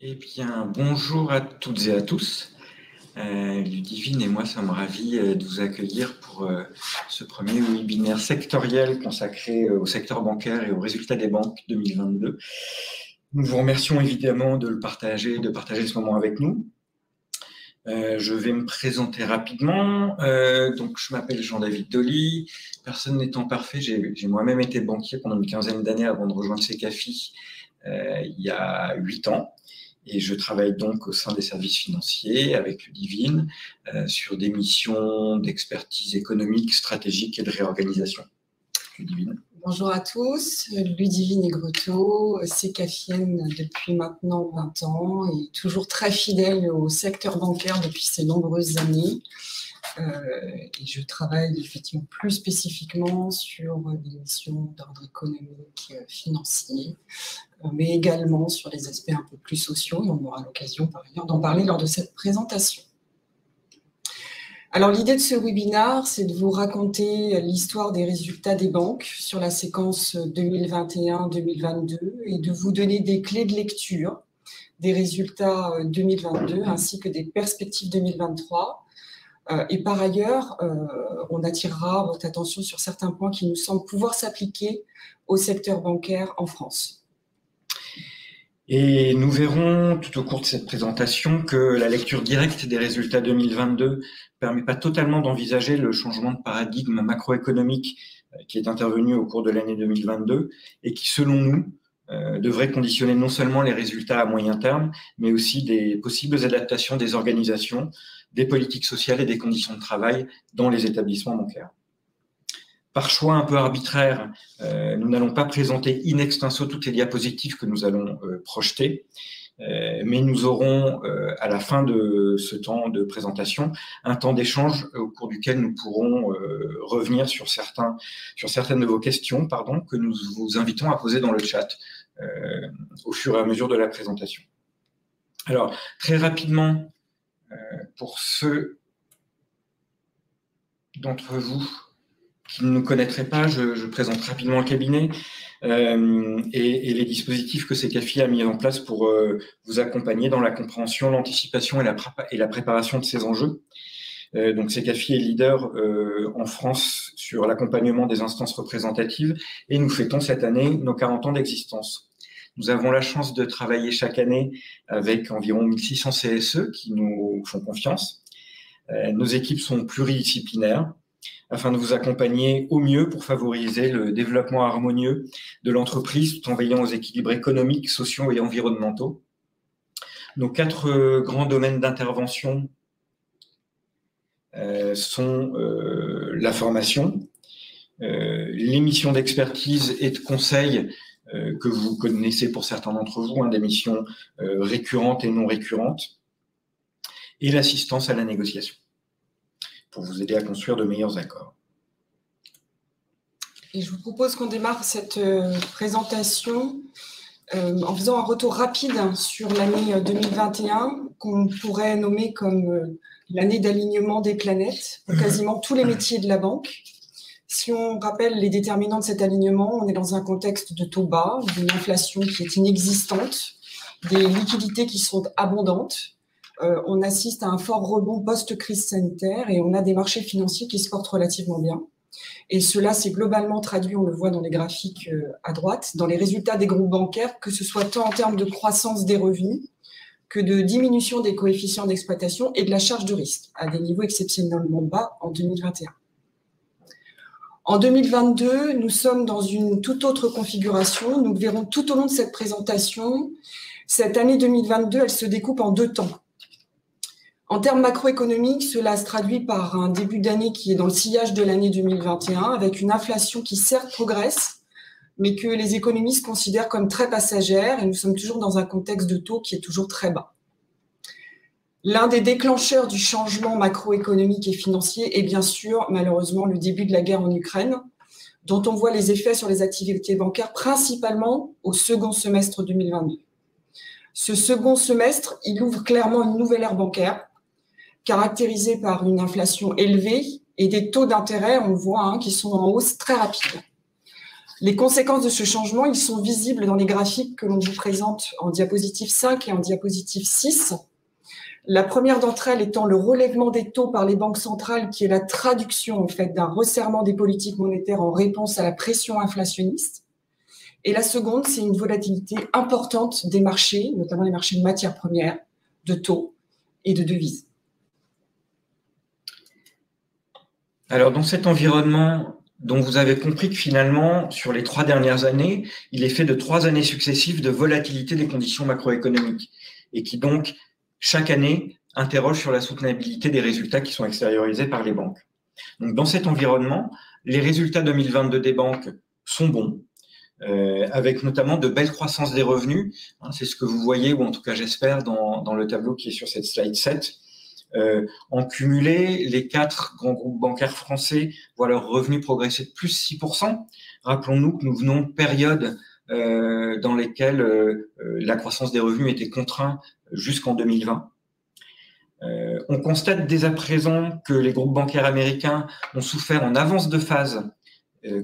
Eh bien, bonjour à toutes et à tous. Ludivine et moi sommes ravis de vous accueillir pour ce premier webinaire sectoriel consacré au secteur bancaire et aux résultats des banques 2022. Nous vous remercions évidemment de partager ce moment avec nous. Je vais me présenter rapidement. Donc, je m'appelle Jean-David Dolly. Personne n'étant parfait, j'ai moi-même été banquier pendant une quinzaine d'années avant de rejoindre Secafi il y a 8 ans. Et je travaille donc au sein des services financiers avec Ludivine sur des missions d'expertise économique, stratégique et de réorganisation. Ludivine. Bonjour à tous, Ludivine Aigretot, Secafienne depuis maintenant 20 ans et toujours très fidèle au secteur bancaire depuis ces nombreuses années. Et je travaille effectivement plus spécifiquement sur des missions d'ordre économique, financier, mais également sur les aspects un peu plus sociaux, et on aura l'occasion par ailleurs d'en parler lors de cette présentation. Alors l'idée de ce webinaire, c'est de vous raconter l'histoire des résultats des banques sur la séquence 2021-2022 et de vous donner des clés de lecture des résultats 2022 ainsi que des perspectives 2023. Et par ailleurs, on attirera votre attention sur certains points qui nous semblent pouvoir s'appliquer au secteur bancaire en France. Et nous verrons tout au cours de cette présentation que la lecture directe des résultats 2022 ne permet pas totalement d'envisager le changement de paradigme macroéconomique qui est intervenu au cours de l'année 2022 et qui, selon nous, devrait conditionner non seulement les résultats à moyen terme, mais aussi des possibles adaptations des organisations, des politiques sociales et des conditions de travail dans les établissements bancaires. Par choix un peu arbitraire, nous n'allons pas présenter in extenso toutes les diapositives que nous allons projeter, mais nous aurons à la fin de ce temps de présentation un temps d'échange au cours duquel nous pourrons revenir sur certaines de vos questions, que nous vous invitons à poser dans le chat au fur et à mesure de la présentation. Alors, très rapidement, pour ceux d'entre vous qui ne nous connaîtraient pas, je présente rapidement le cabinet et les dispositifs que Secafi a mis en place pour vous accompagner dans la compréhension, l'anticipation et la préparation de ces enjeux. Donc Secafi est leader en France sur l'accompagnement des instances représentatives et nous fêtons cette année nos 40 ans d'existence. Nous avons la chance de travailler chaque année avec environ 1600 CSE qui nous font confiance. Nos équipes sont pluridisciplinaires afin de vous accompagner au mieux pour favoriser le développement harmonieux de l'entreprise tout en veillant aux équilibres économiques, sociaux et environnementaux. Nos 4 grands domaines d'intervention sont la formation, les missions d'expertise et de conseil que vous connaissez pour certains d'entre vous, des missions récurrentes et non récurrentes, et l'assistance à la négociation, pour vous aider à construire de meilleurs accords. Et je vous propose qu'on démarre cette présentation en faisant un retour rapide sur l'année 2021, qu'on pourrait nommer comme l'année d'alignement des planètes pour quasiment tous les métiers de la banque. Si on rappelle les déterminants de cet alignement, on est dans un contexte de taux bas, d'une inflation qui est inexistante, des liquidités qui sont abondantes. On assiste à un fort rebond post-crise sanitaire et on a des marchés financiers qui se portent relativement bien. Et cela s'est globalement traduit, on le voit dans les graphiques à droite, dans les résultats des groupes bancaires, que ce soit tant en termes de croissance des revenus que de diminution des coefficients d'exploitation et de la charge de risque, à des niveaux exceptionnellement bas en 2021. En 2022, nous sommes dans une toute autre configuration. Nous le verrons tout au long de cette présentation. Cette année 2022, elle se découpe en 2 temps. En termes macroéconomiques, cela se traduit par un début d'année qui est dans le sillage de l'année 2021, avec une inflation qui certes progresse, mais que les économistes considèrent comme très passagère, et nous sommes toujours dans un contexte de taux qui est toujours très bas. L'un des déclencheurs du changement macroéconomique et financier est bien sûr, malheureusement, le début de la guerre en Ukraine, dont on voit les effets sur les activités bancaires, principalement au second semestre 2022. Ce second semestre, il ouvre clairement une nouvelle ère bancaire, caractérisée par une inflation élevée et des taux d'intérêt, on voit, qui sont en hausse très rapide. Les conséquences de ce changement, ils sont visibles dans les graphiques que l'on vous présente en diapositive 5 et en diapositive 6. La première d'entre elles étant le relèvement des taux par les banques centrales, qui est la traduction en fait d'un resserrement des politiques monétaires en réponse à la pression inflationniste. Et la seconde, c'est une volatilité importante des marchés, notamment les marchés de matières premières, de taux et de devises. Alors, dans cet environnement dont vous avez compris que finalement, sur les 3 dernières années, il est fait de 3 années successives de volatilité des conditions macroéconomiques et qui donc, chaque année, interroge sur la soutenabilité des résultats qui sont extériorisés par les banques. Donc, dans cet environnement, les résultats 2022 des banques sont bons, avec notamment de belles croissances des revenus. C'est ce que vous voyez, ou en tout cas j'espère, dans le tableau qui est sur cette slide 7. En cumulé, les 4 grands groupes bancaires français voient leurs revenus progresser de plus 6%. Rappelons-nous que nous venons de périodes dans lesquelles la croissance des revenus était contrainte jusqu'en 2020. On constate dès à présent que les groupes bancaires américains ont souffert en avance de phase,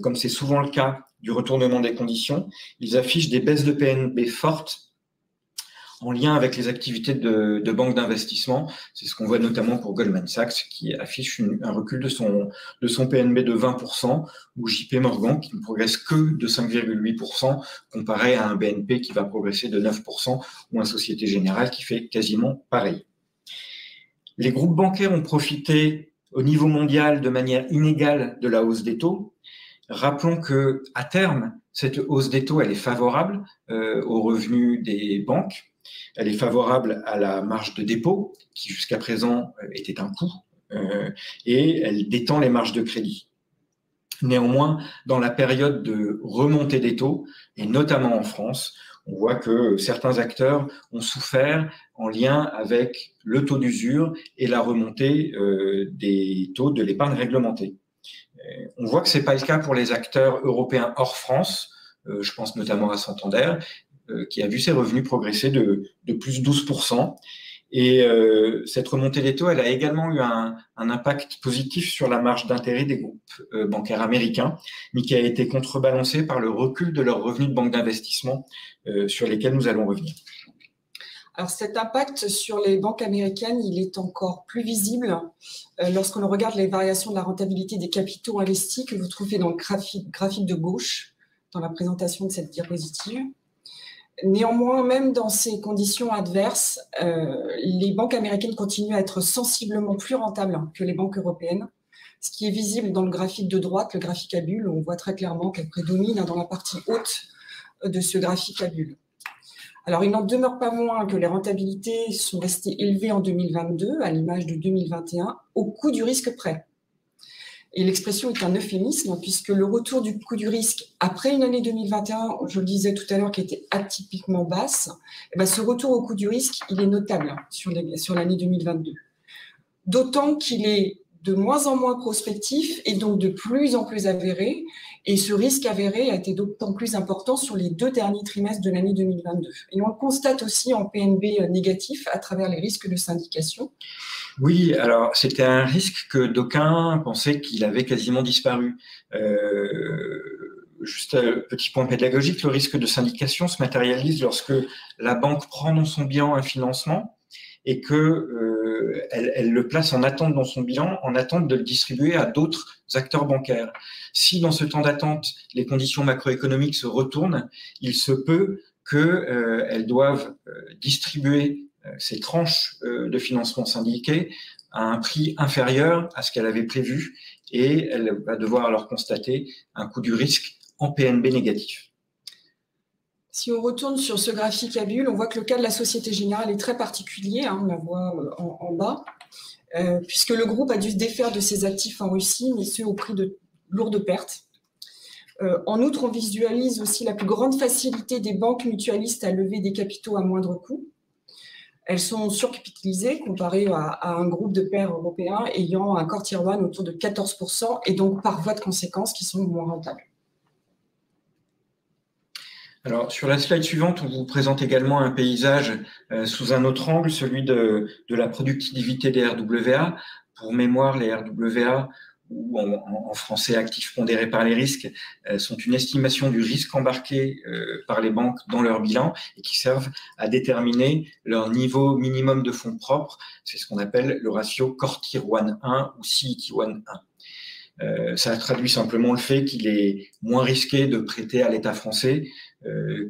comme c'est souvent le cas, du retournement des conditions. Ils affichent des baisses de PNB fortes en lien avec les activités de banques d'investissement. C'est ce qu'on voit notamment pour Goldman Sachs, qui affiche un recul de son PNB de 20%, ou JP Morgan, qui ne progresse que de 5,8%, comparé à un BNP qui va progresser de 9%, ou un Société Générale qui fait quasiment pareil. Les groupes bancaires ont profité au niveau mondial de manière inégale de la hausse des taux. Rappelons que à terme, cette hausse des taux, elle est favorable aux revenus des banques. Elle est favorable à la marge de dépôt, qui jusqu'à présent était un coût, et elle détend les marges de crédit. Néanmoins, dans la période de remontée des taux, et notamment en France, on voit que certains acteurs ont souffert en lien avec le taux d'usure et la remontée des taux de l'épargne réglementée. On voit que ce n'est pas le cas pour les acteurs européens hors France. Je pense notamment à Santander, qui a vu ses revenus progresser de plus 12%. Et cette remontée des taux, elle a également eu un impact positif sur la marge d'intérêt des groupes bancaires américains, mais qui a été contrebalancé par le recul de leurs revenus de banque d'investissement sur lesquels nous allons revenir. Alors cet impact sur les banques américaines, il est encore plus visible lorsqu'on regarde les variations de la rentabilité des capitaux investis que vous trouvez dans le graphique de gauche, dans la présentation de cette diapositive. Néanmoins, même dans ces conditions adverses, les banques américaines continuent à être sensiblement plus rentables que les banques européennes, ce qui est visible dans le graphique de droite, le graphique à bulles, où on voit très clairement qu'elles prédominent dans la partie haute de ce graphique à bulles. Alors, il n'en demeure pas moins que les rentabilités sont restées élevées en 2022, à l'image de 2021, au coût du risque près. Et l'expression est un euphémisme, puisque le retour du coût du risque après une année 2021, je le disais tout à l'heure, qui était atypiquement basse, et bien ce retour au coût du risque, il est notable sur l'année 2022. D'autant qu'il est de moins en moins prospectif et donc de plus en plus avéré. Et ce risque avéré a été d'autant plus important sur les 2 derniers trimestres de l'année 2022. Et on le constate aussi en PNB négatif à travers les risques de syndication. Oui, alors c'était un risque que d'aucuns pensaient qu'il avait quasiment disparu. Juste un petit point pédagogique, le risque de syndication se matérialise lorsque la banque prend dans son bilan un financement et que elle le place en attente dans son bilan, en attente de le distribuer à d'autres acteurs bancaires. Si dans ce temps d'attente, les conditions macroéconomiques se retournent, il se peut qu'elles doivent distribuer ces tranches de financement syndiqué à un prix inférieur à ce qu'elle avait prévu, et elle va devoir alors constater un coût du risque en PNB négatif. Si on retourne sur ce graphique à bulles, on voit que le cas de la Société Générale est très particulier, on la voit en bas, puisque le groupe a dû se défaire de ses actifs en Russie, mais ce au prix de lourdes pertes. En outre, on visualise aussi la plus grande facilité des banques mutualistes à lever des capitaux à moindre coût. Elles sont surcapitalisées comparées à un groupe de pairs européens ayant un core tier 1 autour de 14% et donc par voie de conséquence qui sont moins rentables. Alors, sur la slide suivante, on vous présente également un paysage sous un autre angle, celui de la productivité des RWA. Pour mémoire, les RWA ou en français actifs pondérés par les risques, sont une estimation du risque embarqué par les banques dans leur bilan et qui servent à déterminer leur niveau minimum de fonds propres. C'est ce qu'on appelle le ratio Core Tier 1 1 ou CET1 1. Ça traduit simplement le fait qu'il est moins risqué de prêter à l'État français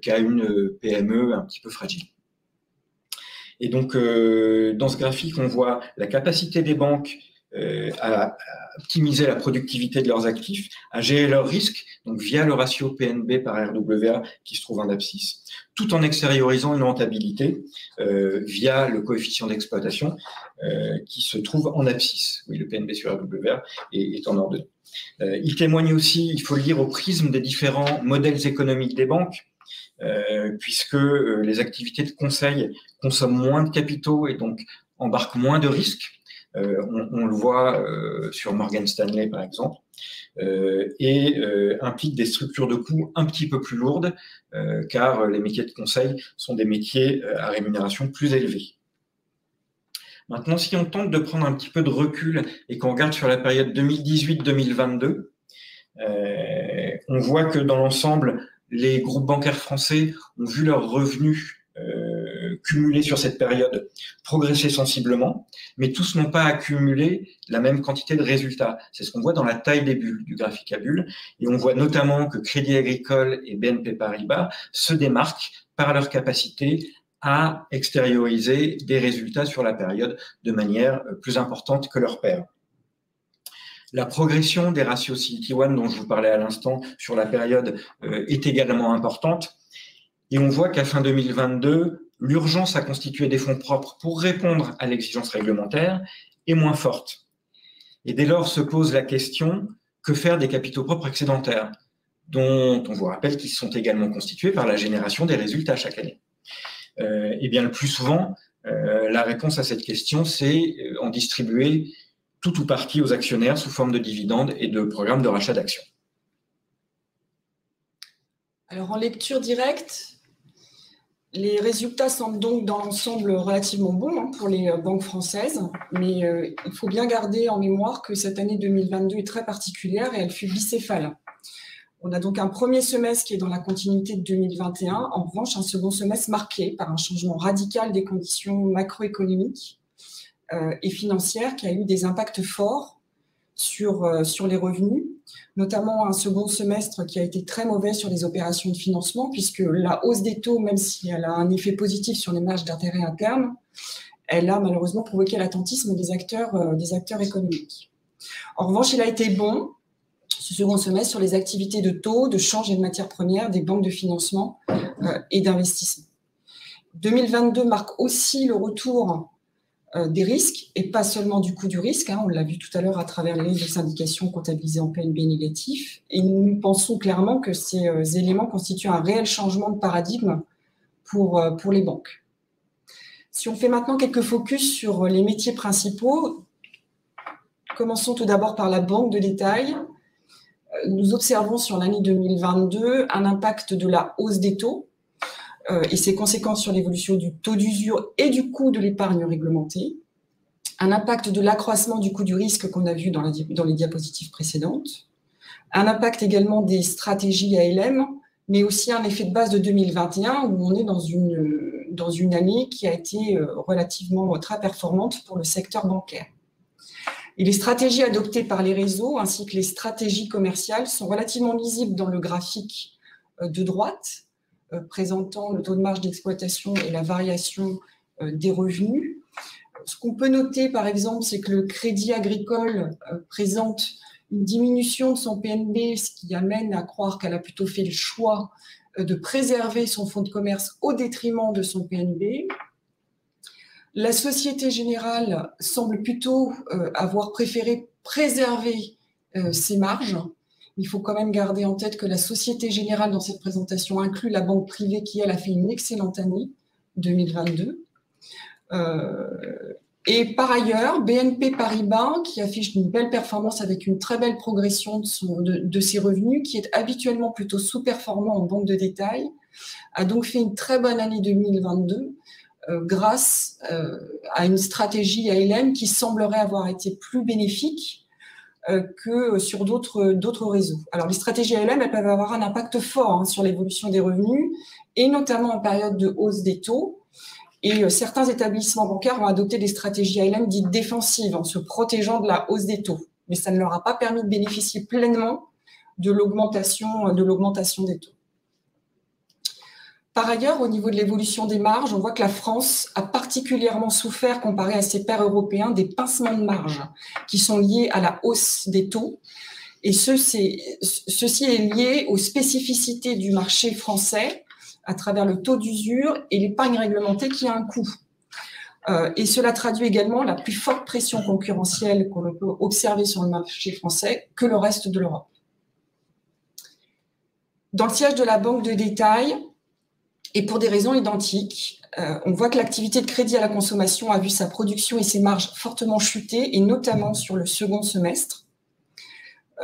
qu'à une PME un petit peu fragile. Et donc, dans ce graphique, on voit la capacité des banques à optimiser la productivité de leurs actifs, à gérer leurs risques, donc via le ratio PNB par RWA qui se trouve en abscisse, tout en extériorisant une rentabilité via le coefficient d'exploitation qui se trouve en abscisse. Oui, le PNB sur RWA est en ordonnée. Il témoigne aussi, il faut le lire, au prisme des différents modèles économiques des banques, puisque les activités de conseil consomment moins de capitaux et donc embarquent moins de risques. On le voit sur Morgan Stanley, par exemple, et impliquent des structures de coûts un petit peu plus lourdes, car les métiers de conseil sont des métiers à rémunération plus élevée. Maintenant, si on tente de prendre un petit peu de recul et qu'on regarde sur la période 2018-2022, on voit que dans l'ensemble, les groupes bancaires français ont vu leurs revenus cumulés sur cette période progresser sensiblement, mais tous n'ont pas accumulé la même quantité de résultats. C'est ce qu'on voit dans la taille des bulles du graphique à bulles, et on voit notamment que Crédit Agricole et BNP Paribas se démarquent par leur capacité à extérioriser des résultats sur la période de manière plus importante que leurs pairs. La progression des ratios CET1 dont je vous parlais à l'instant sur la période est également importante. Et on voit qu'à fin 2022, l'urgence à constituer des fonds propres pour répondre à l'exigence réglementaire est moins forte. Et dès lors se pose la question, que faire des capitaux propres excédentaires, dont on vous rappelle qu'ils sont également constitués par la génération des résultats chaque année. Et bien le plus souvent, la réponse à cette question, c'est en distribuer tout ou partie aux actionnaires sous forme de dividendes et de programmes de rachat d'actions. Alors en lecture directe, les résultats semblent donc dans l'ensemble relativement bons pour les banques françaises, mais il faut bien garder en mémoire que cette année 2022 est très particulière et elle fut bicéphale. On a donc un premier semestre qui est dans la continuité de 2021, en revanche un second semestre marqué par un changement radical des conditions macroéconomiques et financières qui a eu des impacts forts sur les revenus, notamment un second semestre qui a été très mauvais sur les opérations de financement, puisque la hausse des taux, même si elle a un effet positif sur les marges d'intérêt internes, elle a malheureusement provoqué l'attentisme des acteurs économiques. En revanche, il a été bon, ce second semestre, sur les activités de taux, de change et de matières premières des banques de financement et d'investissement. 2022 marque aussi le retour des risques, et pas seulement du coût du risque, on l'a vu tout à l'heure à travers les risques de syndication comptabilisés en PNB négatif, et nous pensons clairement que ces éléments constituent un réel changement de paradigme pour les banques. Si on fait maintenant quelques focus sur les métiers principaux, commençons tout d'abord par la banque de détail. Nous observons sur l'année 2022 un impact de la hausse des taux, et ses conséquences sur l'évolution du taux d'usure et du coût de l'épargne réglementée, un impact de l'accroissement du coût du risque qu'on a vu dans les diapositives précédentes, un impact également des stratégies ALM, mais aussi un effet de base de 2021 où on est dans une année qui a été relativement très performante pour le secteur bancaire. Et les stratégies adoptées par les réseaux ainsi que les stratégies commerciales sont relativement lisibles dans le graphique de droite, présentant le taux de marge d'exploitation et la variation des revenus. Ce qu'on peut noter, par exemple, c'est que le Crédit Agricole présente une diminution de son PNB, ce qui amène à croire qu'elle a plutôt fait le choix de préserver son fonds de commerce au détriment de son PNB. La Société Générale semble plutôt avoir préféré préserver ses marges. Il faut quand même garder en tête que la Société Générale, dans cette présentation, inclut la banque privée qui, elle, a fait une excellente année 2022. Et par ailleurs, BNP Paribas, qui affiche une belle performance avec une très belle progression de ses revenus, qui est habituellement plutôt sous-performant en banque de détail, a donc fait une très bonne année 2022 grâce à une stratégie ALM qui semblerait avoir été plus bénéfique que sur d'autres réseaux. Alors, les stratégies ALM, elles peuvent avoir un impact fort sur l'évolution des revenus, et notamment en période de hausse des taux. Et certains établissements bancaires ont adopté des stratégies ALM dites défensives, en se protégeant de la hausse des taux. Mais ça ne leur a pas permis de bénéficier pleinement de l'augmentation des taux. Par ailleurs, au niveau de l'évolution des marges, on voit que la France a particulièrement souffert, comparé à ses pairs européens, des pincements de marge qui sont liés à la hausse des taux. Et ceci est lié aux spécificités du marché français à travers le taux d'usure et l'épargne réglementée qui a un coût. Et cela traduit également la plus forte pression concurrentielle qu'on peut observer sur le marché français que le reste de l'Europe. Dans le sillage de la banque de détail, et pour des raisons identiques, on voit que l'activité de crédit à la consommation a vu sa production et ses marges fortement chuter, et notamment sur le second semestre.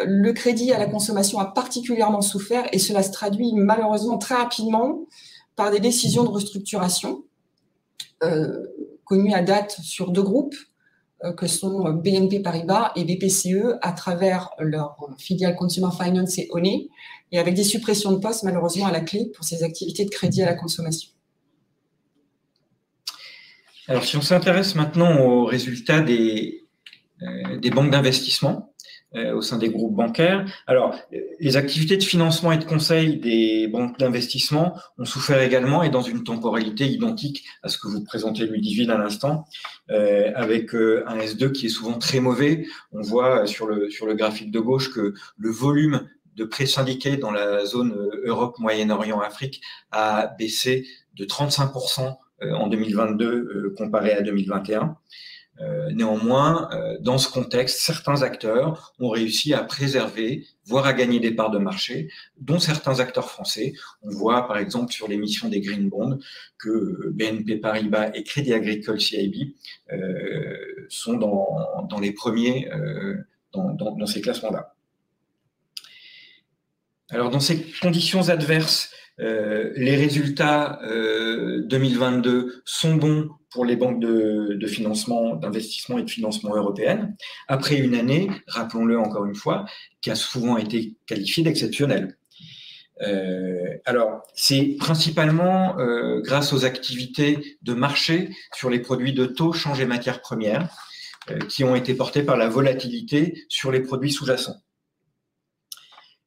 Le crédit à la consommation a particulièrement souffert, et cela se traduit malheureusement très rapidement par des décisions de restructuration connues à date sur deux groupes, que sont BNP Paribas et BPCE, à travers leur filiale Consumer Finance et Honey, et avec des suppressions de postes malheureusement à la clé pour ces activités de crédit à la consommation. Alors, si on s'intéresse maintenant aux résultats des banques d'investissement au sein des groupes bancaires, alors les activités de financement et de conseil des banques d'investissement ont souffert également, et dans une temporalité identique à ce que vous présentez Louis-David à l'instant, avec un S2 qui est souvent très mauvais. On voit sur le graphique de gauche que le volume de prêts syndiqués dans la zone Europe, Moyen-Orient, Afrique a baissé de 35% en 2022 comparé à 2021. Néanmoins, dans ce contexte, certains acteurs ont réussi à préserver, voire à gagner des parts de marché, dont certains acteurs français. On voit par exemple sur l'émission des Green Bonds que BNP Paribas et Crédit Agricole CIB sont dans les premiers dans ces classements-là. Alors, dans ces conditions adverses, les résultats 2022 sont bons pour les banques de financement, d'investissement et de financement européennes, après une année, rappelons-le encore une fois, qui a souvent été qualifiée d'exceptionnelle. Alors, c'est principalement grâce aux activités de marché sur les produits de taux, change et matières premières qui ont été portées par la volatilité sur les produits sous-jacents.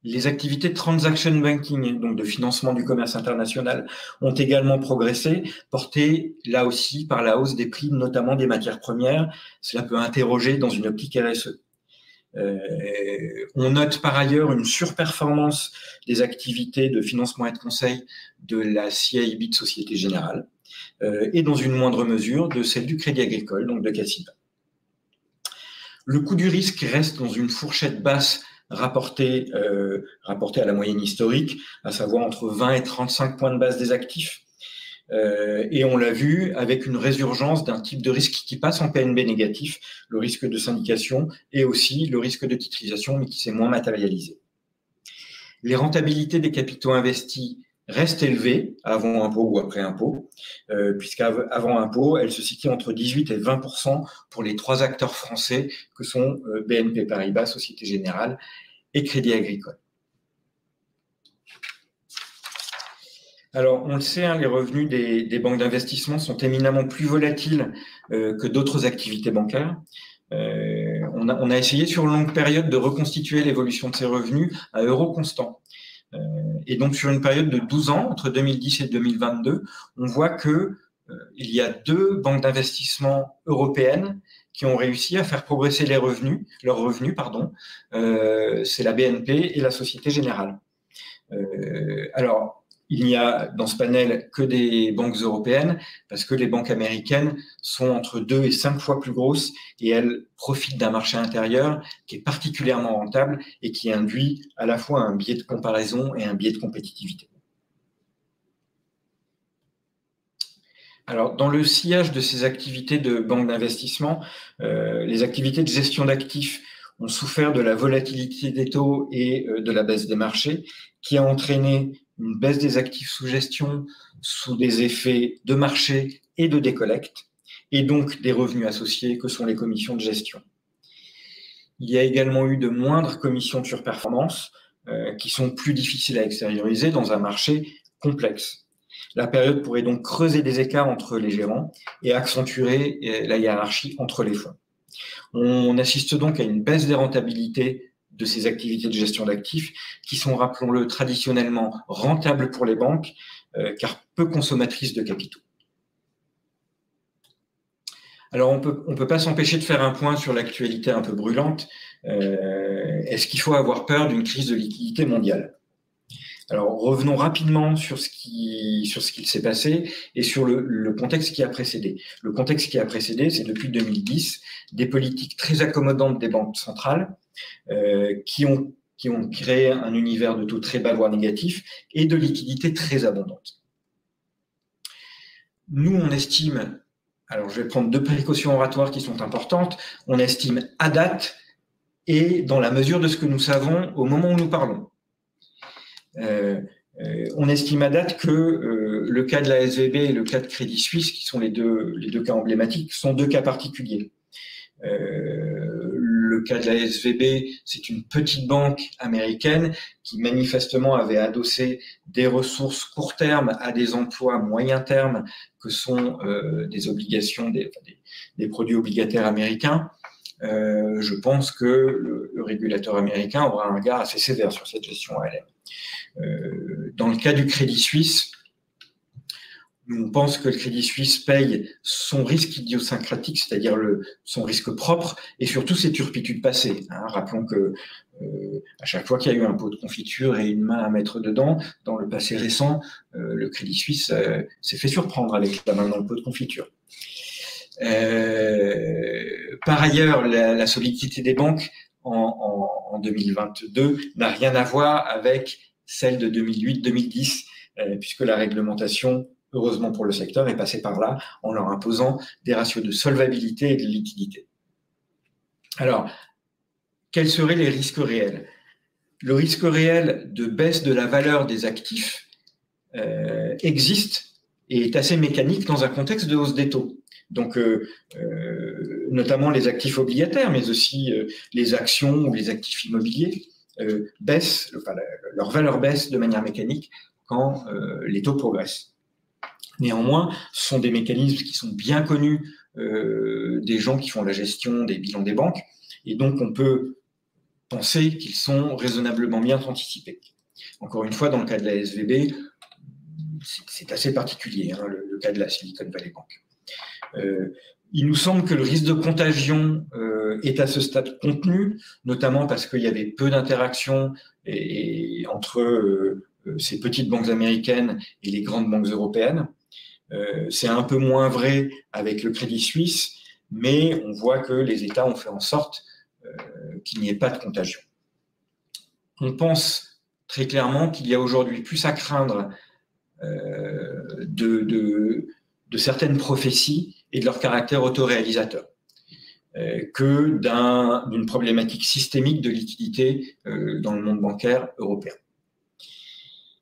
Les activités de transaction banking, donc de financement du commerce international, ont également progressé, portées là aussi par la hausse des prix, notamment des matières premières. Cela peut interroger dans une optique RSE. On note par ailleurs une surperformance des activités de financement et de conseil de la CIB de Société Générale et dans une moindre mesure de celle du Crédit Agricole, donc de CACIB. Le coût du risque reste dans une fourchette basse rapporté à la moyenne historique, à savoir entre 20 et 35 points de base des actifs. Et on l'a vu avec une résurgence d'un type de risque qui passe en PNB négatif, le risque de syndication et aussi le risque de titrisation, mais qui s'est moins matérialisé. Les rentabilités des capitaux investis restent élevées avant impôt ou après impôt, puisqu'avant impôt, elles se situent entre 18 et 20% pour les trois acteurs français que sont BNP Paribas, Société Générale et Crédit Agricole. Alors, on le sait, les revenus des banques d'investissement sont éminemment plus volatiles que d'autres activités bancaires. On a essayé sur une longue période de reconstituer l'évolution de ces revenus à euro constant. Et donc, sur une période de 12 ans, entre 2010 et 2022, on voit qu'il y a deux banques d'investissement européennes qui ont réussi à faire progresser leurs revenus. C'est la BNP et la Société Générale. Alors, il n'y a dans ce panel que des banques européennes parce que les banques américaines sont entre 2 et 5 fois plus grosses et elles profitent d'un marché intérieur qui est particulièrement rentable et qui induit à la fois un biais de comparaison et un biais de compétitivité. Alors, dans le sillage de ces activités de banque d'investissement, les activités de gestion d'actifs ont souffert de la volatilité des taux et de la baisse des marchés qui a entraîné une baisse des actifs sous gestion sous des effets de marché et de décollecte, et donc des revenus associés que sont les commissions de gestion. Il y a également eu de moindres commissions de surperformance qui sont plus difficiles à extérioriser dans un marché complexe. La période pourrait donc creuser des écarts entre les gérants et accentuer la hiérarchie entre les fonds. On assiste donc à une baisse des rentabilités de ces activités de gestion d'actifs qui sont, rappelons-le, traditionnellement rentables pour les banques car peu consommatrices de capitaux. Alors, on peut pas s'empêcher de faire un point sur l'actualité un peu brûlante. Est-ce qu'il faut avoir peur d'une crise de liquidité mondiale? Alors, revenons rapidement sur ce qu'il s'est passé et sur le contexte qui a précédé. Le contexte qui a précédé, c'est depuis 2010, des politiques très accommodantes des banques centrales qui ont créé un univers de taux très bas, voire négatifs, et de liquidités très abondantes. Nous, on estime, alors je vais prendre 2 précautions oratoires qui sont importantes, on estime à date et dans la mesure de ce que nous savons au moment où nous parlons. On estime à date que le cas de la SVB et le cas de Crédit Suisse, qui sont les deux cas emblématiques, sont 2 cas particuliers. Le cas de la SVB, c'est une petite banque américaine qui manifestement avait adossé des ressources court terme à des emplois moyen terme que sont des obligations, des produits obligataires américains. Je pense que le régulateur américain aura un regard assez sévère sur cette gestion ALM. Dans le cas du Crédit Suisse, on pense que le Crédit Suisse paye son risque idiosyncratique, c'est-à-dire son risque propre, et surtout ses turpitudes passées. Rappelons que à chaque fois qu'il y a eu un pot de confiture et une main à mettre dedans, dans le passé récent, le Crédit Suisse s'est fait surprendre avec la main dans le pot de confiture. Par ailleurs, la solidité des banques en 2022 n'a rien à voir avec celle de 2008-2010, puisque la réglementation, heureusement pour le secteur, est passée par là en leur imposant des ratios de solvabilité et de liquidité. Alors, quels seraient les risques réels? Le risque réel de baisse de la valeur des actifs existe et est assez mécanique dans un contexte de hausse des taux. Donc, notamment les actifs obligataires, mais aussi les actions ou les actifs immobiliers baissent, leur valeur baisse de manière mécanique quand les taux progressent. Néanmoins, ce sont des mécanismes qui sont bien connus des gens qui font la gestion des bilans des banques, et donc on peut penser qu'ils sont raisonnablement bien anticipés. Encore une fois, dans le cas de la SVB, c'est assez particulier, le cas de la Silicon Valley Bank. Il nous semble que le risque de contagion est à ce stade contenu, notamment parce qu'il y avait peu d'interactions entre ces petites banques américaines et les grandes banques européennes. C'est un peu moins vrai avec le Crédit Suisse, mais on voit que les États ont fait en sorte qu'il n'y ait pas de contagion. On pense très clairement qu'il y a aujourd'hui plus à craindre de certaines prophéties et de leur caractère autoréalisateur que d'une problématique systémique de liquidité dans le monde bancaire européen.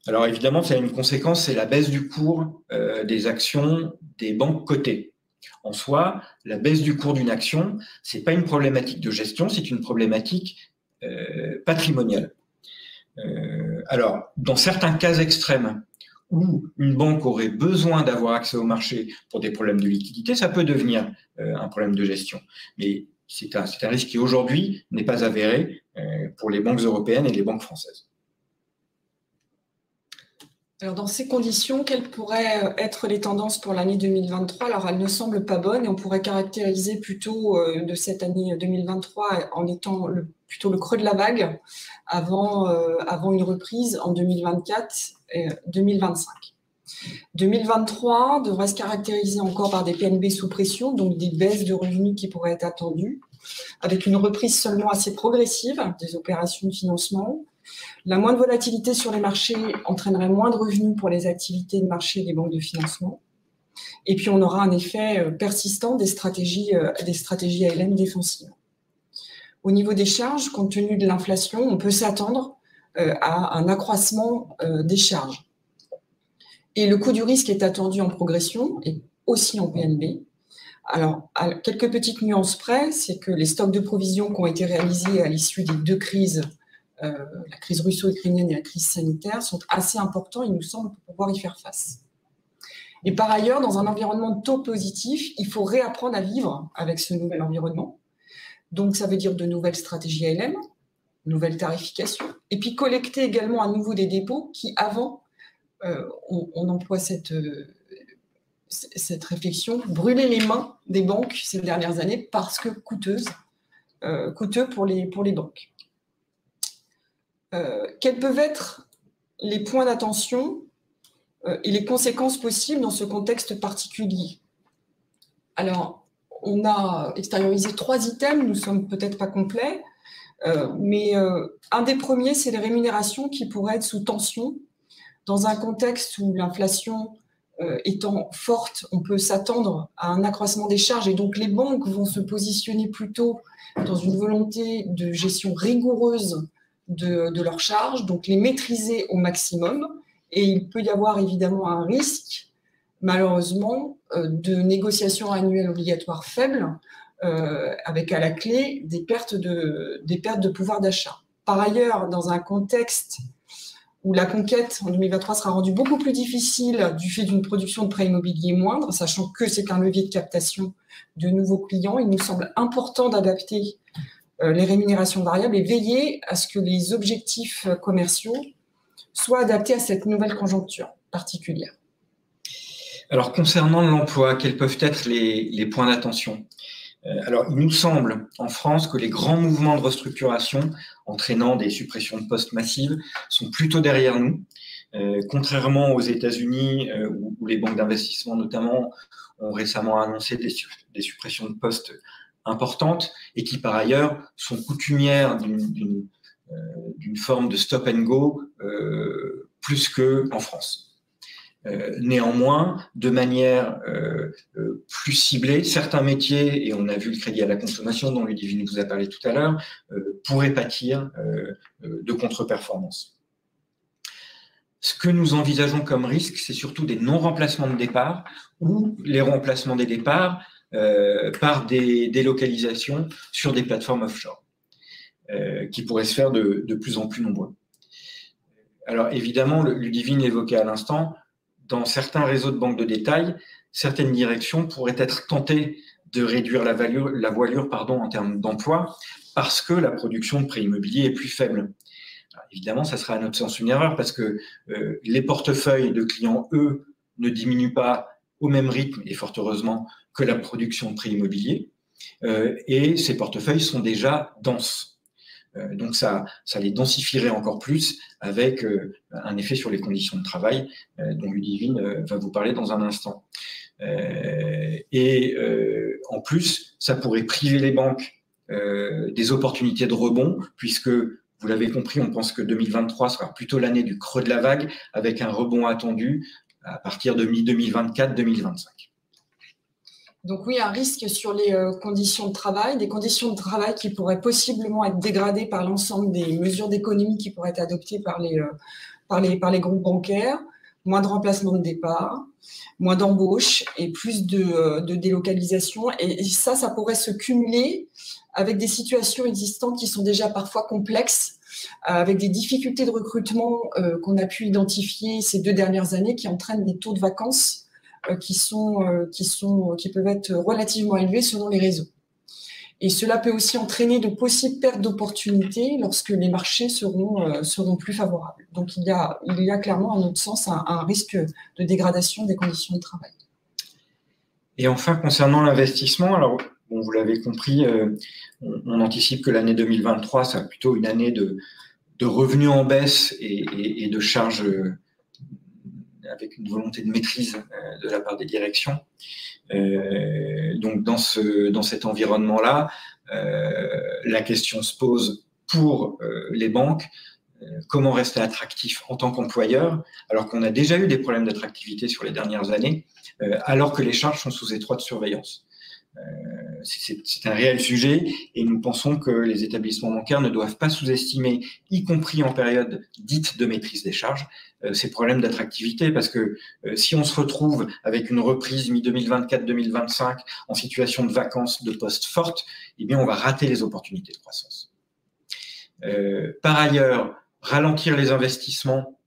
Alors évidemment, ça a une conséquence, c'est la baisse du cours des actions des banques cotées. En soi, la baisse du cours d'une action, c'est pas une problématique de gestion, c'est une problématique patrimoniale. Alors, dans certains cas extrêmes, où une banque aurait besoin d'avoir accès au marché pour des problèmes de liquidité, ça peut devenir un problème de gestion. Mais c'est un risque qui aujourd'hui n'est pas avéré pour les banques européennes et les banques françaises. Alors, dans ces conditions, quelles pourraient être les tendances pour l'année 2023? Alors, elles ne semblent pas bonnes et on pourrait caractériser plutôt de cette année 2023 en étant plutôt le creux de la vague avant une reprise en 2024 et 2025. 2023 devrait se caractériser encore par des PNB sous pression, donc des baisses de revenus qui pourraient être attendues, avec une reprise seulement assez progressive des opérations de financement. La moindre volatilité sur les marchés entraînerait moins de revenus pour les activités de marché des banques de financement. Et puis, on aura un effet persistant des stratégies ALM défensives. Au niveau des charges, compte tenu de l'inflation, on peut s'attendre à un accroissement des charges. Et le coût du risque est attendu en progression et aussi en PNB, Alors, à quelques petites nuances près, c'est que les stocks de provisions qui ont été réalisés à l'issue des deux crises, la crise russo-ukrainienne et la crise sanitaire, sont assez importants, il nous semble, pour pouvoir y faire face. Et par ailleurs, dans un environnement de taux positif, il faut réapprendre à vivre avec ce nouvel environnement. Donc, ça veut dire de nouvelles stratégies ALM, nouvelles tarifications, et puis collecter également à nouveau des dépôts qui, avant, on emploie cette réflexion, brûler les mains des banques ces dernières années parce que coûteux pour les banques. Quels peuvent être les points d'attention et les conséquences possibles dans ce contexte particulier? Alors, on a extériorisé 3 items, nous ne sommes peut-être pas complets, mais un des premiers, c'est les rémunérations qui pourraient être sous tension. Dans un contexte où l'inflation étant forte, on peut s'attendre à un accroissement des charges et donc les banques vont se positionner plutôt dans une volonté de gestion rigoureuse de leurs charges, donc les maîtriser au maximum. Et il peut y avoir évidemment un risque, malheureusement, de négociations annuelles obligatoires faibles, avec à la clé des pertes de pouvoir d'achat. Par ailleurs, dans un contexte où la conquête en 2023 sera rendue beaucoup plus difficile du fait d'une production de prêts immobiliers moindre, sachant que c'est un levier de captation de nouveaux clients, il nous semble important d'adapter les rémunérations variables et veiller à ce que les objectifs commerciaux soient adaptés à cette nouvelle conjoncture particulière. Alors, concernant l'emploi, quels peuvent être les points d'attention? Alors, il nous semble en France que les grands mouvements de restructuration entraînant des suppressions de postes massives sont plutôt derrière nous. Contrairement aux États-Unis, où les banques d'investissement notamment ont récemment annoncé des suppressions de postes importantes et qui par ailleurs sont coutumières d'une forme de stop and go plus qu'en France. Néanmoins, de manière plus ciblée, certains métiers, et on a vu le crédit à la consommation dont Ludivine vous a parlé tout à l'heure, pourraient pâtir de contre-performance. Ce que nous envisageons comme risque, c'est surtout des non-remplacements de départ ou les remplacements des départs par des délocalisations sur des plateformes offshore qui pourraient se faire de plus en plus nombreux. Alors évidemment, Ludivine l'évoquait à l'instant, dans certains réseaux de banques de détail, certaines directions pourraient être tentées de réduire la voilure en termes d'emploi parce que la production de prêts immobiliers est plus faible. Alors, évidemment, ça sera à notre sens une erreur parce que les portefeuilles de clients, eux, ne diminuent pas au même rythme, et fort heureusement, que la production de prêts immobiliers. Et ces portefeuilles sont déjà denses. Donc ça les densifierait encore plus avec un effet sur les conditions de travail dont Ludivine va vous parler dans un instant. En plus, ça pourrait priver les banques des opportunités de rebond puisque, vous l'avez compris, on pense que 2023 sera plutôt l'année du creux de la vague avec un rebond attendu à partir de mi-2024-2025. Donc oui, un risque sur les conditions de travail, des conditions de travail qui pourraient possiblement être dégradées par l'ensemble des mesures d'économie qui pourraient être adoptées par les groupes bancaires, moins de remplacement de départ, moins d'embauche et plus de délocalisation. Et ça pourrait se cumuler avec des situations existantes qui sont déjà parfois complexes, avec des difficultés de recrutement qu'on a pu identifier ces 2 dernières années qui entraînent des taux de vacances qui peuvent être relativement élevés selon les réseaux. Et cela peut aussi entraîner de possibles pertes d'opportunités lorsque les marchés seront plus favorables. Donc il y a clairement, à notre sens, un risque de dégradation des conditions de travail. Et enfin, concernant l'investissement, alors bon, vous l'avez compris, on anticipe que l'année 2023 sera plutôt une année de revenus en baisse et de charges avec une volonté de maîtrise de la part des directions. Donc, dans cet environnement-là, la question se pose pour les banques, comment rester attractif en tant qu'employeur, alors qu'on a déjà eu des problèmes d'attractivité sur les dernières années, alors que les charges sont sous étroite surveillance. C'est un réel sujet et nous pensons que les établissements bancaires ne doivent pas sous-estimer, y compris en période dite de maîtrise des charges, ces problèmes d'attractivité, parce que si on se retrouve avec une reprise mi-2024-2025 en situation de vacances de postes fortes, eh bien, on va rater les opportunités de croissance. Par ailleurs, ralentir les investissements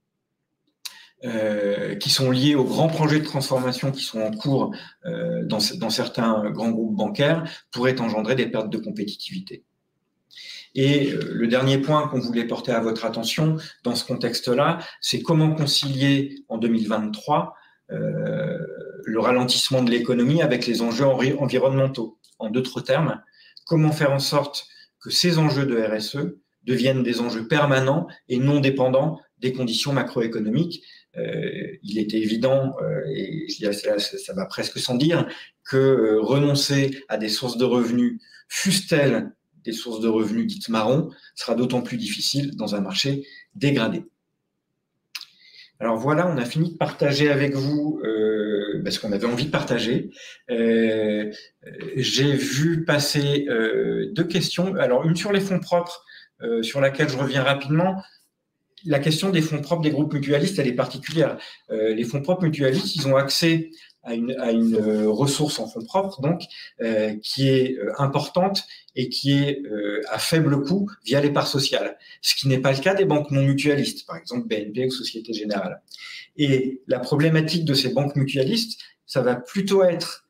qui sont liés aux grands projets de transformation qui sont en cours dans certains grands groupes bancaires pourrait engendrer des pertes de compétitivité. Et le dernier point qu'on voulait porter à votre attention dans ce contexte-là, c'est comment concilier en 2023 le ralentissement de l'économie avec les enjeux environnementaux. En d'autres termes, comment faire en sorte que ces enjeux de RSE deviennent des enjeux permanents et non dépendants des conditions macroéconomiques. Il était évident, et je dirais ça va presque sans dire, que renoncer à des sources de revenus, fussent-elles des sources de revenus dites marron, sera d'autant plus difficile dans un marché dégradé. Alors voilà, on a fini de partager avec vous ce qu'on avait envie de partager. J'ai vu passer deux questions. Alors une sur les fonds propres, sur laquelle je reviens rapidement. La question des fonds propres des groupes mutualistes, elle est particulière. Les fonds propres mutualistes, ils ont accès à une ressource en fonds propres, donc, qui est importante et qui est à faible coût via les parts sociales. Ce qui n'est pas le cas des banques non mutualistes, par exemple BNP ou Société Générale. Et la problématique de ces banques mutualistes, ça va plutôt être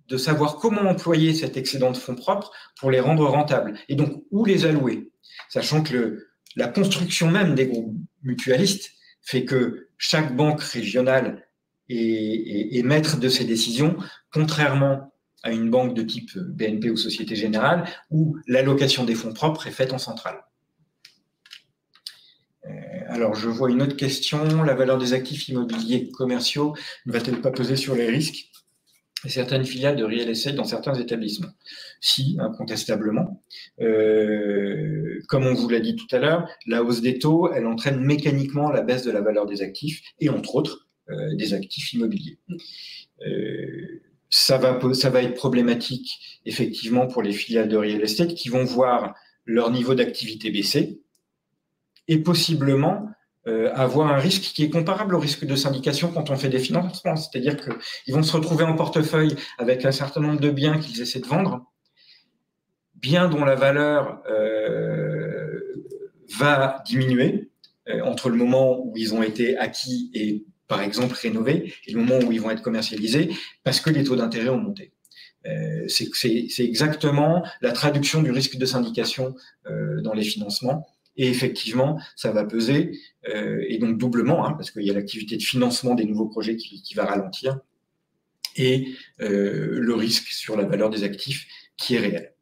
de savoir comment employer cet excédent de fonds propres pour les rendre rentables. Et donc, où les allouer, sachant que la construction même des groupes mutualistes fait que chaque banque régionale est maître de ses décisions, contrairement à une banque de type BNP ou Société Générale, où l'allocation des fonds propres est faite en centrale. Alors, je vois une autre question. La valeur des actifs immobiliers commerciaux ne va-t-elle pas peser sur les risques et certaines filiales de real estate dans certains établissements? Si, incontestablement. Comme on vous l'a dit tout à l'heure, la hausse des taux, elle entraîne mécaniquement la baisse de la valeur des actifs et entre autres des actifs immobiliers. Ça va être problématique effectivement pour les filiales de real estate qui vont voir leur niveau d'activité baisser et possiblement avoir un risque qui est comparable au risque de syndication quand on fait des financements. C'est-à-dire qu'ils vont se retrouver en portefeuille avec un certain nombre de biens qu'ils essaient de vendre, biens dont la valeur va diminuer entre le moment où ils ont été acquis et, par exemple, rénovés, et le moment où ils vont être commercialisés, parce que les taux d'intérêt ont monté. C'est exactement la traduction du risque de syndication dans les financements. Et effectivement, ça va peser, et donc doublement, parce qu'il y a l'activité de financement des nouveaux projets qui va ralentir, et le risque sur la valeur des actifs qui est réel.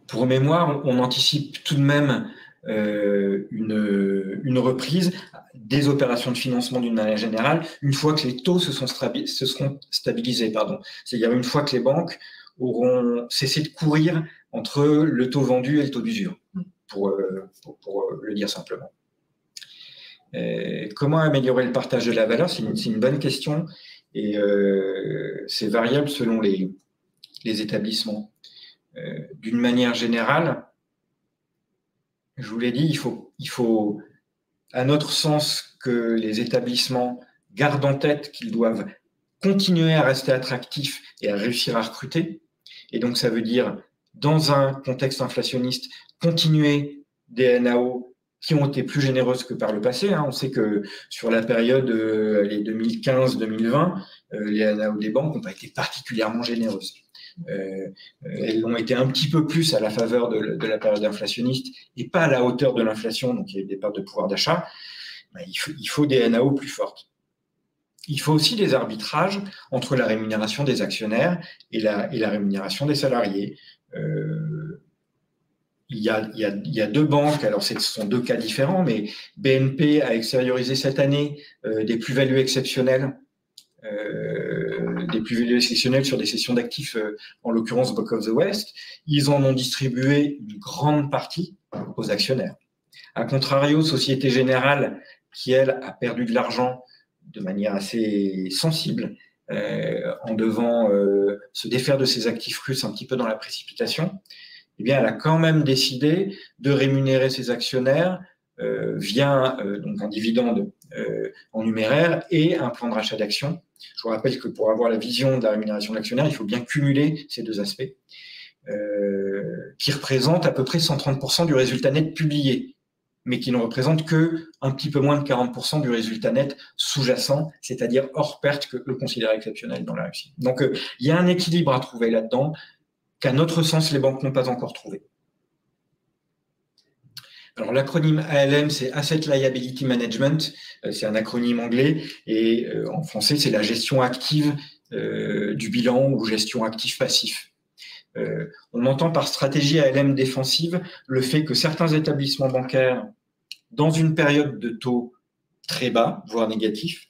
Pour mémoire, on anticipe tout de même une reprise des opérations de financement d'une manière générale, une fois que les taux se seront stabilisés. C'est-à-dire une fois que les banques auront cessé de courir entre le taux vendu et le taux d'usure, pour le dire simplement. Comment améliorer le partage de la valeur? C'est une bonne question et c'est variable selon les établissements. D'une manière générale, je vous l'ai dit, il faut, à notre sens, que les établissements gardent en tête qu'ils doivent continuer à rester attractifs et à réussir à recruter. Et donc, ça veut dire, dans un contexte inflationniste, continuer des NAO qui ont été plus généreuses que par le passé. On sait que sur la période 2015-2020, les NAO des banques n'ont pas été particulièrement généreuses. Elles ont été un petit peu plus à la faveur de la période inflationniste et pas à la hauteur de l'inflation, donc il y a eu des pertes de pouvoir d'achat. Il faut des NAO plus fortes. Il faut aussi des arbitrages entre la rémunération des actionnaires et la rémunération des salariés. Il y a deux banques, alors ce sont deux cas différents, mais BNP a extériorisé cette année des plus-values exceptionnelles sur des cessions d'actifs, en l'occurrence Book of the West. Ils en ont distribué une grande partie aux actionnaires. A contrario, Société Générale, qui elle a perdu de l'argent de manière assez sensible en devant se défaire de ses actifs russes un petit peu dans la précipitation, eh bien, elle a quand même décidé de rémunérer ses actionnaires via donc un dividende en numéraire et un plan de rachat d'actions. Je vous rappelle que pour avoir la vision de la rémunération de l'actionnaire, il faut bien cumuler ces deux aspects, qui représentent à peu près 130% du résultat net publié, mais qui ne représentent qu'un petit peu moins de 40% du résultat net sous-jacent, c'est-à-dire hors perte que eux considèrent exceptionnel dans la réussite. Donc, il y a un équilibre à trouver là-dedans qu'à notre sens, les banques n'ont pas encore trouvé. Alors, l'acronyme ALM, c'est Asset Liability Management. C'est un acronyme anglais et en français, c'est la gestion active du bilan ou gestion actif-passif. On entend par stratégie ALM défensive le fait que certains établissements bancaires, dans une période de taux très bas, voire négatifs,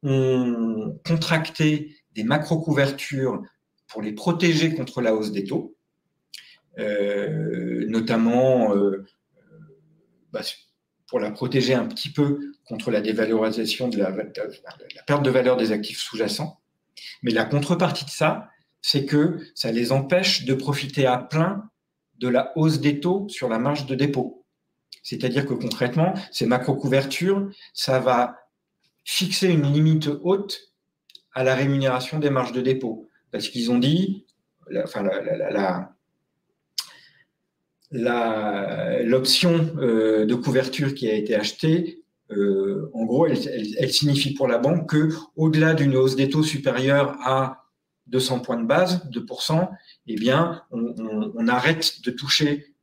ont contracté des macro-couvertures pour les protéger contre la hausse des taux, notamment pour la protéger un petit peu contre la dévalorisation de la perte de valeur des actifs sous-jacents. Mais la contrepartie de ça, c'est que ça les empêche de profiter à plein de la hausse des taux sur la marge de dépôt. C'est-à-dire que concrètement, ces macro-couvertures, ça va fixer une limite haute à la rémunération des marges de dépôt. Parce qu'ils ont dit, l'option de couverture qui a été achetée, en gros, elle signifie pour la banque qu'au-delà d'une hausse des taux supérieure à 200 points de base, 2%, eh bien, on arrête de toucher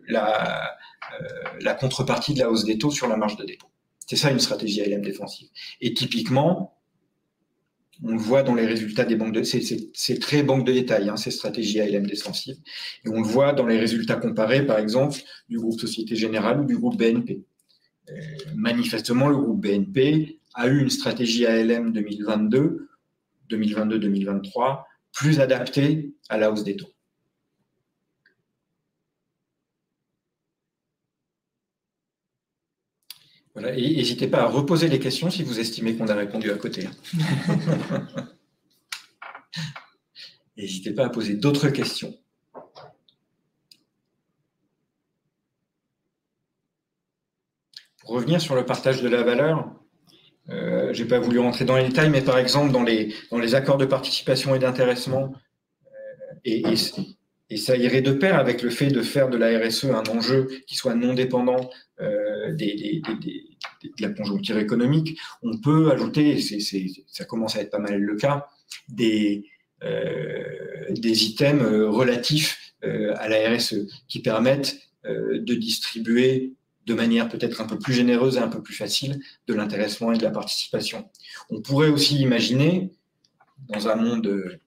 la contrepartie de la hausse des taux sur la marge de dépôt. C'est ça une stratégie ALM défensive. Et typiquement, on le voit dans les résultats des banques c'est très banque de détail, ces stratégies ALM défensives. Et on le voit dans les résultats comparés, par exemple, du groupe Société Générale ou du groupe BNP. Manifestement, le groupe BNP a eu une stratégie ALM 2022-2023 plus adaptée à la hausse des taux. Voilà, et n'hésitez pas à reposer les questions si vous estimez qu'on a répondu à côté. N'hésitez pas à poser d'autres questions. Pour revenir sur le partage de la valeur, je n'ai pas voulu rentrer dans les détails, mais par exemple, dans les accords de participation et d'intéressement, et ça irait de pair avec le fait de faire de la RSE un enjeu qui soit non dépendant de la conjoncture économique, on peut ajouter, ça commence à être pas mal le cas, des items relatifs à la RSE qui permettent de distribuer de manière peut-être un peu plus généreuse et un peu plus facile de l'intéressement et de la participation. On pourrait aussi imaginer, dans un monde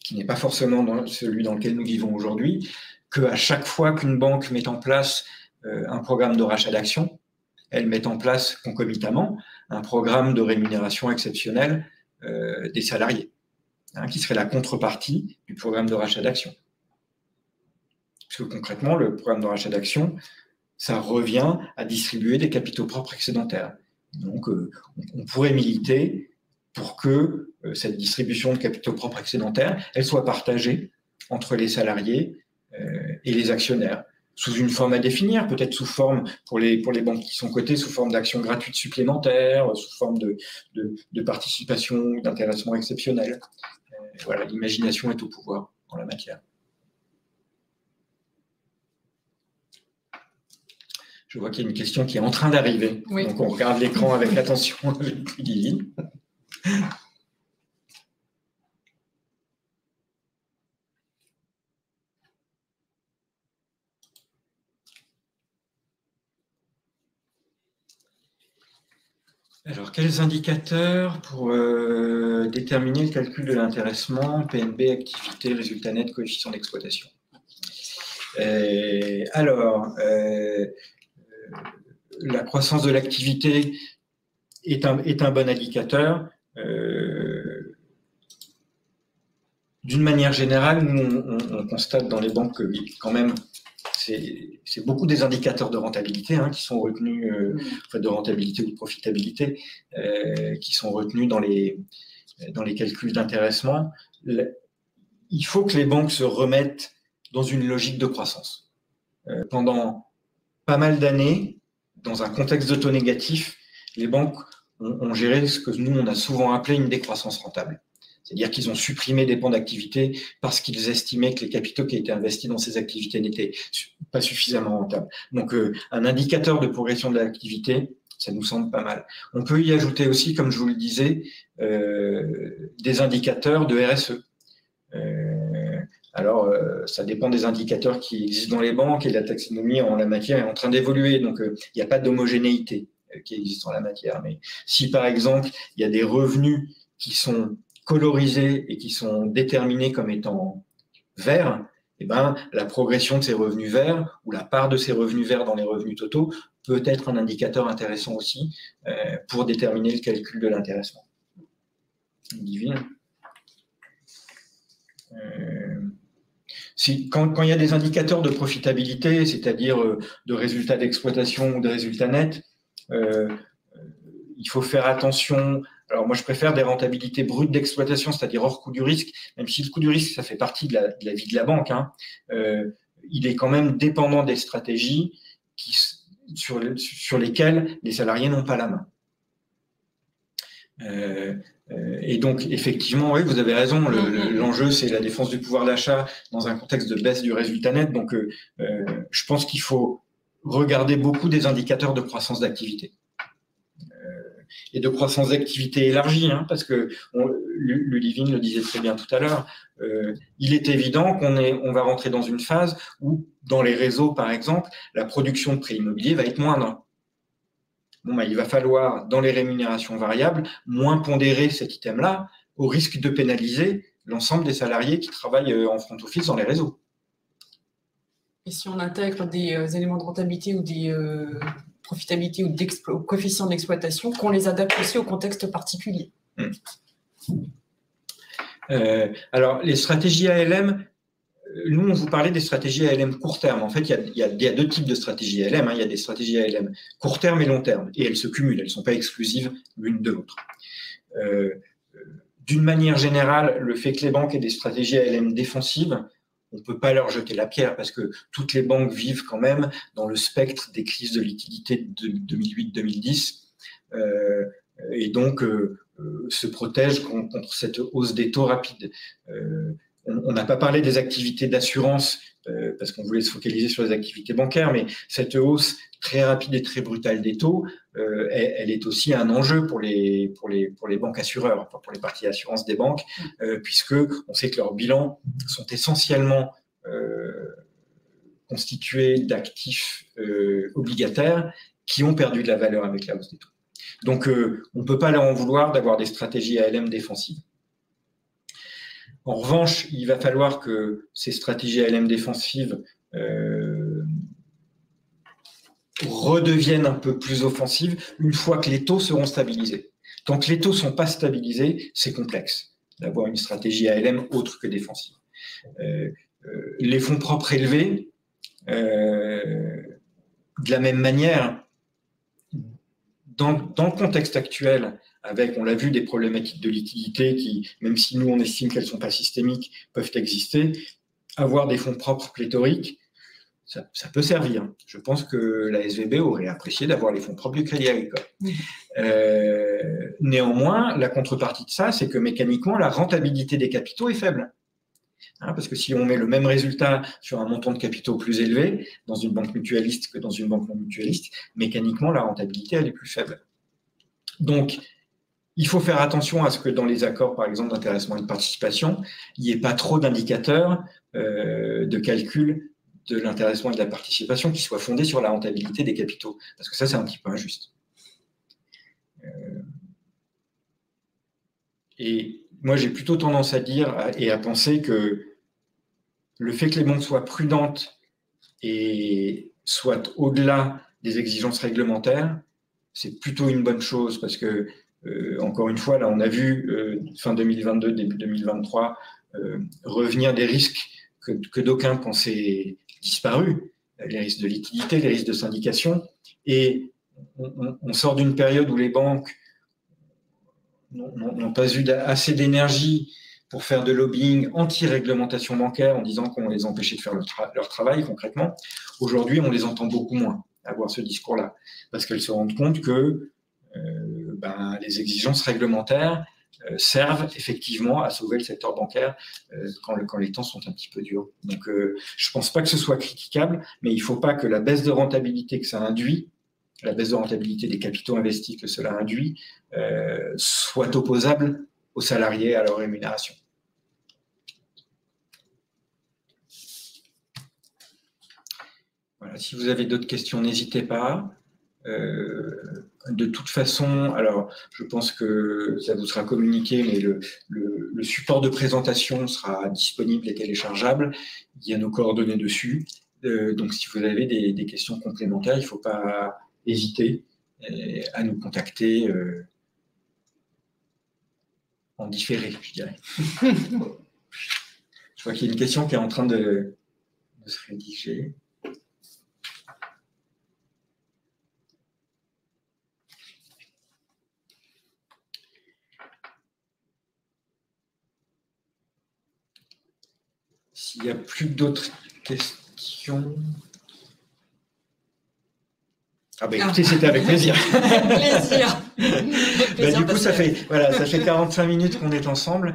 qui n'est pas forcément celui dans lequel nous vivons aujourd'hui, qu'à chaque fois qu'une banque met en place un programme de rachat d'actions, elle met en place concomitamment un programme de rémunération exceptionnelle des salariés, qui serait la contrepartie du programme de rachat d'actions. Parce que concrètement, le programme de rachat d'actions, ça revient à distribuer des capitaux propres excédentaires. Donc, on pourrait militer pour que cette distribution de capitaux propres excédentaires, elle soit partagée entre les salariés et les actionnaires, sous une forme à définir, peut-être sous forme, pour les banques qui sont cotées, sous forme d'actions gratuites supplémentaires, sous forme de participation, d'intéressement exceptionnel. Voilà, l'imagination est au pouvoir en la matière. Je vois qu'il y a une question qui est en train d'arriver. Oui. Donc, on regarde l'écran avec attention, avec Ludivine. Alors, quels indicateurs pour déterminer le calcul de l'intéressement, PNB, activité, résultat net, coefficient d'exploitation? La croissance de l'activité est un bon indicateur. D'une manière générale, nous, on constate dans les banques que quand même, c'est beaucoup des indicateurs de rentabilité qui sont retenus, de rentabilité ou de profitabilité, qui sont retenus dans les calculs d'intéressement. Il faut que les banques se remettent dans une logique de croissance. Pendant pas mal d'années, dans un contexte de taux négatif, les banques ont géré ce que nous, on a souvent appelé une décroissance rentable. C'est-à-dire qu'ils ont supprimé des pans d'activité parce qu'ils estimaient que les capitaux qui étaient investis dans ces activités n'étaient pas suffisamment rentables. Donc, un indicateur de progression de l'activité, ça nous semble pas mal. On peut y ajouter aussi, comme je vous le disais, des indicateurs de RSE. Alors, ça dépend des indicateurs qui existent dans les banques et la taxonomie en la matière est en train d'évoluer. Donc, il n'y a pas d'homogénéité qui existe en la matière. Mais si, par exemple, il y a des revenus qui sont colorisés et qui sont déterminés comme étant verts, eh ben, la progression de ces revenus verts ou la part de ces revenus verts dans les revenus totaux peut être un indicateur intéressant aussi pour déterminer le calcul de l'intéressement. Divine. Quand il y a des indicateurs de profitabilité, c'est-à-dire de résultats d'exploitation ou de résultats nets, il faut faire attention. Alors moi, je préfère des rentabilités brutes d'exploitation, c'est-à-dire hors coût du risque, même si le coût du risque, ça fait partie de la vie de la banque. Hein. Il est quand même dépendant des stratégies sur lesquelles les salariés n'ont pas la main. Et donc, effectivement, oui, vous avez raison, l'enjeu, c'est la défense du pouvoir d'achat dans un contexte de baisse du résultat net. Donc, je pense qu'il faut regarder beaucoup des indicateurs de croissance d'activité. Et de croissance d'activité élargie, hein, parce que Ludivine le disait très bien tout à l'heure, il est évident qu'on va rentrer dans une phase où, dans les réseaux, par exemple, la production de prêts immobiliers va être moindre. Bon, il va falloir, dans les rémunérations variables, moins pondérer cet item-là au risque de pénaliser l'ensemble des salariés qui travaillent en front office dans les réseaux. Et si on intègre des éléments de rentabilité ou des profitabilité ou coefficient d'exploitation, qu'on les adapte aussi au contexte particulier. Alors, les stratégies ALM, nous, on vous parlait des stratégies ALM court terme. En fait, il y a deux types de stratégies ALM. Hein. Il y a des stratégies ALM court terme et long terme. Et elles se cumulent, elles ne sont pas exclusives l'une de l'autre. D'une manière générale, le fait que les banques aient des stratégies ALM défensives, on ne peut pas leur jeter la pierre parce que toutes les banques vivent quand même dans le spectre des crises de liquidité de 2008-2010 et donc se protègent contre cette hausse des taux rapides. On n'a pas parlé des activités d'assurance parce qu'on voulait se focaliser sur les activités bancaires, mais cette hausse très rapide et très brutale des taux, elle est aussi un enjeu pour les banques assureurs, enfin pour les parties assurance des banques, puisque on sait que leurs bilans sont essentiellement constitués d'actifs obligataires qui ont perdu de la valeur avec la hausse des taux. Donc, on ne peut pas leur en vouloir d'avoir des stratégies ALM défensives. En revanche, il va falloir que ces stratégies ALM défensives redeviennent un peu plus offensives une fois que les taux seront stabilisés. Tant que les taux ne sont pas stabilisés, c'est complexe d'avoir une stratégie ALM autre que défensive. Les fonds propres élevés, de la même manière, dans le contexte actuel, avec, on l'a vu, des problématiques de liquidité qui, même si nous on estime qu'elles ne sont pas systémiques, peuvent exister, avoir des fonds propres pléthoriques, ça peut servir. Je pense que la SVB aurait apprécié d'avoir les fonds propres du Crédit Agricole. Néanmoins, la contrepartie de ça, c'est que mécaniquement, la rentabilité des capitaux est faible. Hein, parce que si on met le même résultat sur un montant de capitaux plus élevé dans une banque mutualiste que dans une banque non mutualiste, mécaniquement, la rentabilité, elle est plus faible. Donc, il faut faire attention à ce que dans les accords, par exemple, d'intéressement et de participation, il n'y ait pas trop d'indicateurs de calcul de l'intéressement et de la participation qui soient fondés sur la rentabilité des capitaux. Parce que ça, c'est un petit peu injuste. Et moi, j'ai plutôt tendance à dire et à penser que le fait que les banques soient prudentes et soient au-delà des exigences réglementaires, c'est plutôt une bonne chose parce que, encore une fois, là, on a vu fin 2022, début 2023, revenir des risques que d'aucuns pensaient disparus, les risques de liquidité, les risques de syndication. Et on sort d'une période où les banques n'ont pas eu assez d'énergie pour faire de lobbying anti-réglementation bancaire en disant qu'on les empêchait de faire leur travail concrètement. Aujourd'hui, on les entend beaucoup moins avoir ce discours-là, parce qu'elles se rendent compte que les exigences réglementaires servent effectivement à sauver le secteur bancaire quand les temps sont un petit peu durs. Donc, je ne pense pas que ce soit critiquable, mais il ne faut pas que la baisse de rentabilité que ça induit, la baisse de rentabilité des capitaux investis que cela induit, soit opposable aux salariés, à leur rémunération. Voilà, si vous avez d'autres questions, n'hésitez pas. De toute façon, alors je pense que ça vous sera communiqué, mais le support de présentation sera disponible et téléchargeable. Il y a nos coordonnées dessus. Donc, si vous avez des questions complémentaires, il ne faut pas hésiter à nous contacter en différé, je dirais. Je vois qu'il y a une question qui est en train de se rédiger. S'il n'y a plus d'autres questions... Ah ben écoutez, c'était avec plaisir. Plaisir. Du coup, ça fait 45 minutes qu'on est ensemble.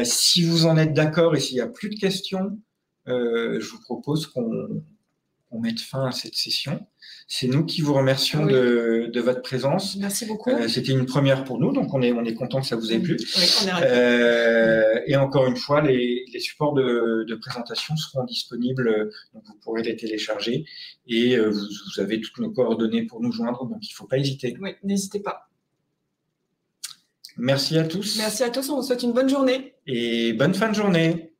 Si vous en êtes d'accord et s'il n'y a plus de questions, je vous propose qu'on mette fin à cette session. C'est nous qui vous remercions de votre présence. Merci beaucoup. C'était une première pour nous, donc on est content que ça vous ait plu. Oui, on est ravis. Et encore une fois, les supports de présentation seront disponibles, donc vous pourrez les télécharger. Et vous avez toutes nos coordonnées pour nous joindre, donc il ne faut pas hésiter. Oui, n'hésitez pas. Merci à tous. Merci à tous, on vous souhaite une bonne journée. Et bonne fin de journée.